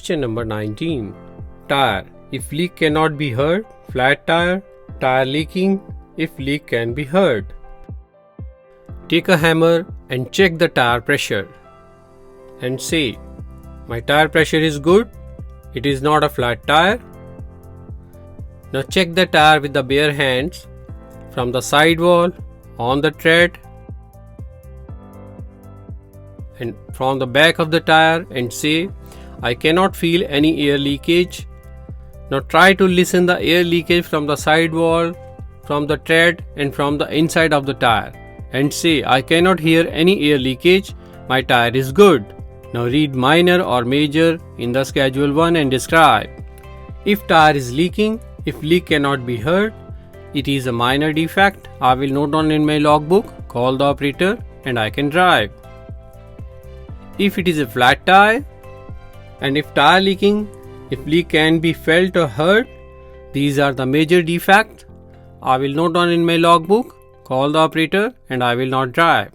Question number 19. Tire. If leak cannot be heard. Flat tire. Tire leaking. If leak can be heard. Take a hammer and check the tire pressure. And say, my tire pressure is good. It is not a flat tire. Now check the tire with the bare hands from the sidewall, on the tread, and from the back of the tire and say, I cannot feel any air leakage. Now try to listen the air leakage from the sidewall, from the tread and from the inside of the tire and say, I cannot hear any air leakage. My tire is good. Now read minor or major in the schedule 1 and describe. If tire is leaking, if leak cannot be heard, it is a minor defect. I will note down in my logbook, call the operator and I can drive. If it is a flat tire and if tire leaking, if leak can be felt or heard, these are the major defects. I will note down in my logbook, call the operator and I will not drive.